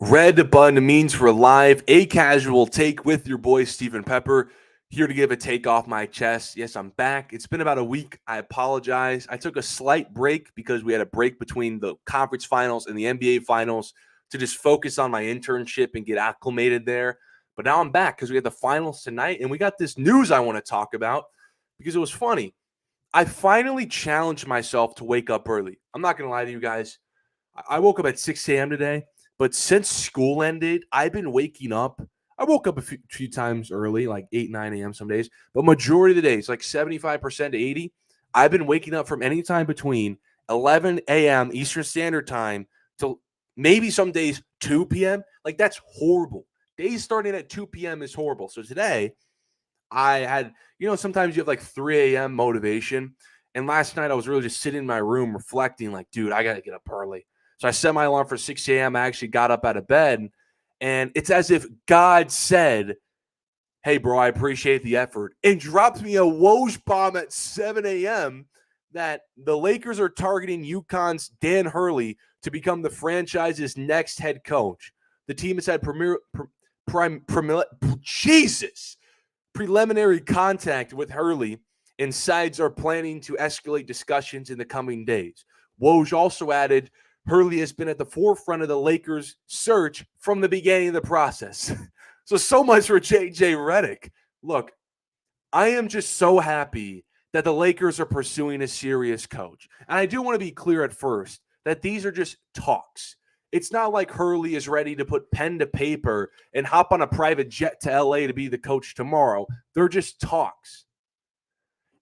Red Bun means we're live, a casual take with your boy Stephen Pepper, here to give a take off my chest. Yes, I'm back. It's been about a week. I apologize. I took a slight break because we had a break between the conference finals and the NBA finals to just focus on my internship and get acclimated there. But now I'm back because we had the finals tonight and we got this news I want to talk about because it was funny. I finally challenged myself to wake up early. I'm not going to lie to you guys. I woke up at 6 a.m. today. But since school ended, I've been waking up. I woke up a few times early, like 8, 9 a.m. some days. But majority of the days, like 75% to 80, I've been waking up from any time between 11 a.m. Eastern Standard Time till maybe some days 2 p.m. Like, that's horrible. Days starting at 2 p.m. is horrible. So today, I had, sometimes you have like 3 a.m. motivation. And last night, I was really just sitting in my room reflecting, like, dude, I got to get up early. So I set my alarm for 6 a.m. I actually got up out of bed, and it's as if God said, hey, bro, I appreciate the effort, and dropped me a Woj bomb at 7 a.m. that the Lakers are targeting UConn's Dan Hurley to become the franchise's next head coach. The team has had preliminary contact with Hurley, and sides are planning to escalate discussions in the coming days. Woj also added, Hurley has been at the forefront of the Lakers' search from the beginning of the process. So much for JJ Redick. Look, I am just so happy that the Lakers are pursuing a serious coach. And I do want to be clear at first that these are just talks. It's not like Hurley is ready to put pen to paper and hop on a private jet to LA to be the coach tomorrow. They're just talks.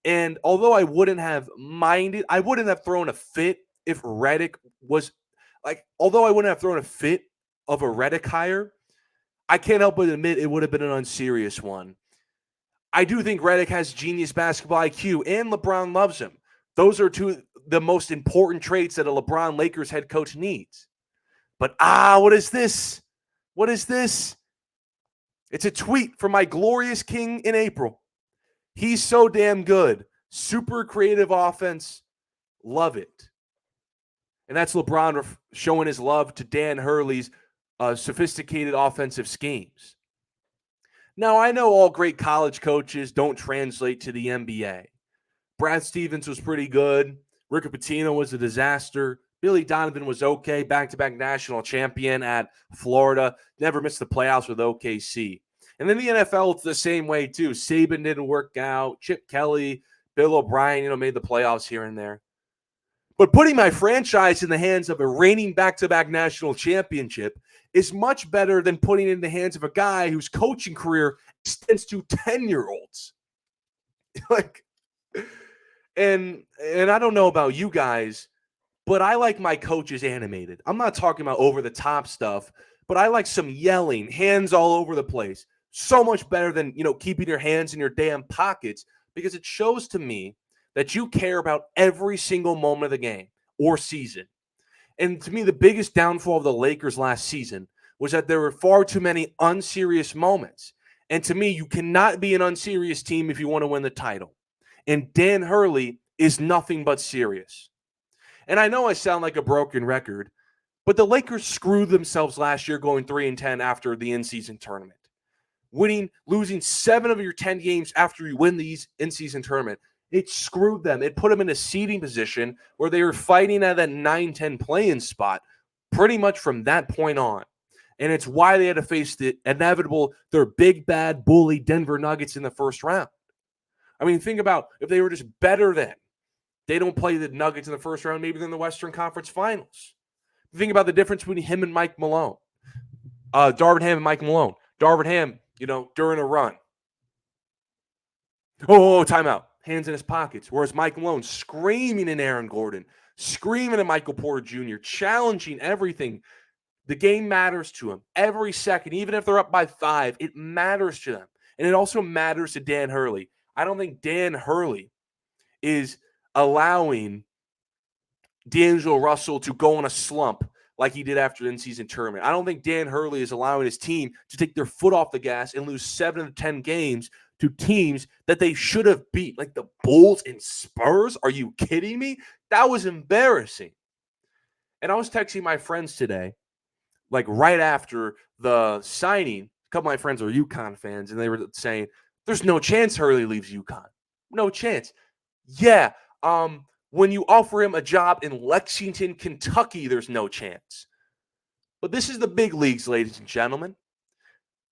And although I wouldn't have thrown a fit if Redick was although I wouldn't have thrown a fit of a Redick hire, I can't help but admit it would have been an unserious one. I do think Redick has genius basketball IQ, and LeBron loves him. Those are two of the most important traits that a LeBron Lakers head coach needs. But what is this? What is this? It's a tweet from my glorious king in April. He's so damn good. Super creative offense. Love it. And that's LeBron showing his love to Dan Hurley's sophisticated offensive schemes. Now, I know all great college coaches don't translate to the NBA. Brad Stevens was pretty good. Rick Pitino was a disaster. Billy Donovan was okay, back-to-back national champion at Florida. Never missed the playoffs with OKC. And then the NFL, it's the same way, too. Saban didn't work out. Chip Kelly, Bill O'Brien, made the playoffs here and there. But putting my franchise in the hands of a reigning back-to-back national championship is much better than putting it in the hands of a guy whose coaching career extends to 10-year-olds. And I don't know about you guys, but I like my coaches animated. I'm not talking about over-the-top stuff, but I like some yelling, hands all over the place. So much better than, keeping your hands in your damn pockets, because it shows to me that you care about every single moment of the game or season. And to me, the biggest downfall of the Lakers last season was that there were far too many unserious moments. And to me, you cannot be an unserious team if you want to win the title. And Dan Hurley is nothing but serious. And I know I sound like a broken record, but the Lakers screwed themselves last year going 3-10 after the in-season tournament. Losing 7 of your 10 games after you win the in-season tournament. It screwed them. It put them in a seeding position where they were fighting at that 9-10 play-in spot pretty much from that point on. And it's why they had to face the inevitable, their big, bad, bully Denver Nuggets in the first round. I mean, think about if they were just better then. They don't play the Nuggets in the first round, maybe they're in the Western Conference Finals. Think about the difference between him and Mike Malone. Darvin Ham and Mike Malone. Darvin Ham, during a run. Timeout. Hands in his pockets. Whereas Mike Malone screaming at Aaron Gordon, screaming at Michael Porter Jr., challenging everything. The game matters to him every second. Even if they're up by 5, it matters to them. And it also matters to Dan Hurley. I don't think Dan Hurley is allowing D'Angelo Russell to go on a slump like he did after the in-season tournament. I don't think Dan Hurley is allowing his team to take their foot off the gas and lose 7 of the 10 games to teams that they should have beat, like the Bulls and Spurs. Are you kidding me? That was embarrassing. And I was texting my friends today, like right after the signing, a couple of my friends are UConn fans, and they were saying, there's no chance Hurley leaves UConn. No chance. Yeah. When you offer him a job in Lexington, Kentucky, there's no chance. But this is the big leagues, ladies and gentlemen.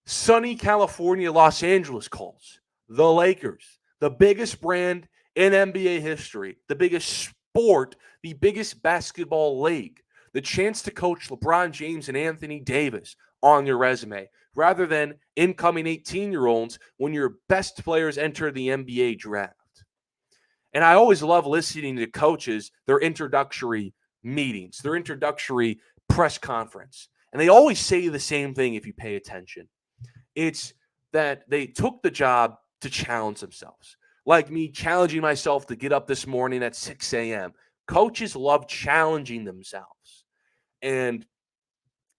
Sunny California, Los Angeles calls. The Lakers, the biggest brand in NBA history, the biggest sport, the biggest basketball league. The chance to coach LeBron James and Anthony Davis on your resume, rather than incoming 18-year-olds when your best players enter the NBA draft. And I always love listening to coaches, their introductory meetings, their introductory press conference. And they always say the same thing if you pay attention. It's that they took the job to challenge themselves. Like me challenging myself to get up this morning at 6 a.m. Coaches love challenging themselves. And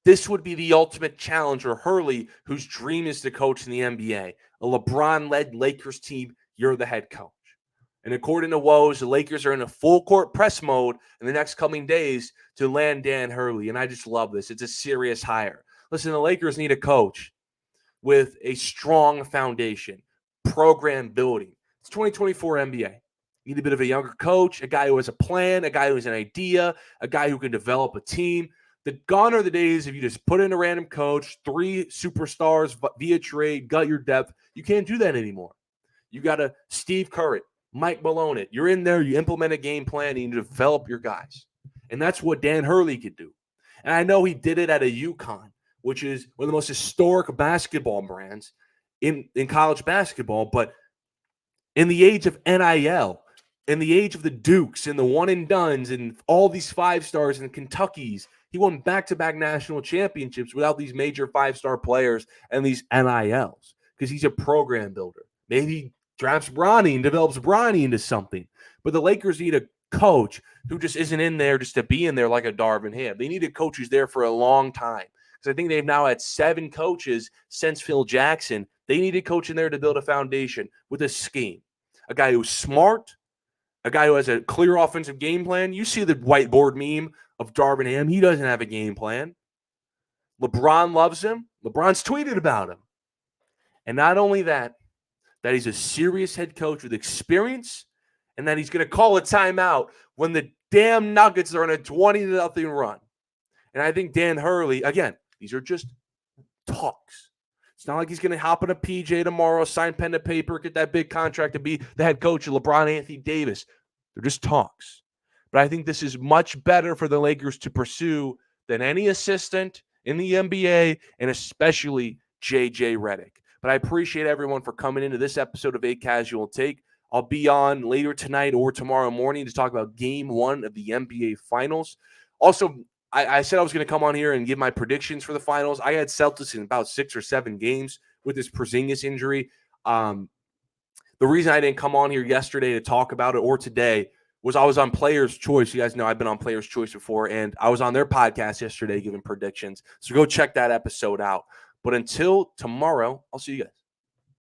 this would be the ultimate challenge for Hurley, whose dream is to coach in the NBA. A LeBron-led Lakers team, you're the head coach. And according to Woj, the Lakers are in a full-court press mode in the next coming days to land Dan Hurley. And I just love this. It's a serious hire. Listen, the Lakers need a coach with a strong foundation, program building. It's 2024 NBA. You need a bit of a younger coach, a guy who has a plan, a guy who has an idea, a guy who can develop a team. Gone are the days if you just put in a random coach, 3 superstars via trade, gut your depth. You can't do that anymore. You got to Steve Kerr it, Mike Malone it. You're in there, you implement a game plan, and you develop your guys. And that's what Dan Hurley could do. And I know he did it at a UConn, which is one of the most historic basketball brands in college basketball. But in the age of NIL, in the age of the Dukes and the one-and-dones and all these 5-stars and Kentuckys, he won back-to-back national championships without these major 5-star players and these NILs because he's a program builder. Maybe he drafts Bronny and develops Bronny into something. But the Lakers need a coach who just isn't in there just to be in there like a Darvin Ham. They need a coach who's there for a long time. Because I think they've now had 7 coaches since Phil Jackson. They need a coach in there to build a foundation with a scheme. A guy who's smart, a guy who has a clear offensive game plan. You see the whiteboard meme of Darvin Ham. He doesn't have a game plan. LeBron loves him. LeBron's tweeted about him. And not only that he's a serious head coach with experience, and that he's going to call a timeout when the damn Nuggets are on a 20-0 run. And I think Dan Hurley, again, these are just talks. It's not like he's going to hop on a PJ tomorrow, sign pen to paper, get that big contract to be the head coach of LeBron Anthony Davis. They're just talks. But I think this is much better for the Lakers to pursue than any assistant in the NBA, and especially J.J. Redick. But I appreciate everyone for coming into this episode of A Casual Take. I'll be on later tonight or tomorrow morning to talk about Game 1 of the NBA Finals. Also, I said I was going to come on here and give my predictions for the finals. I had Celtics in about 6 or 7 games with this Porzingis injury. The reason I didn't come on here yesterday to talk about it or today was I was on Players' Choice. You guys know I've been on Players' Choice before, and I was on their podcast yesterday giving predictions. So go check that episode out. But until tomorrow, I'll see you guys.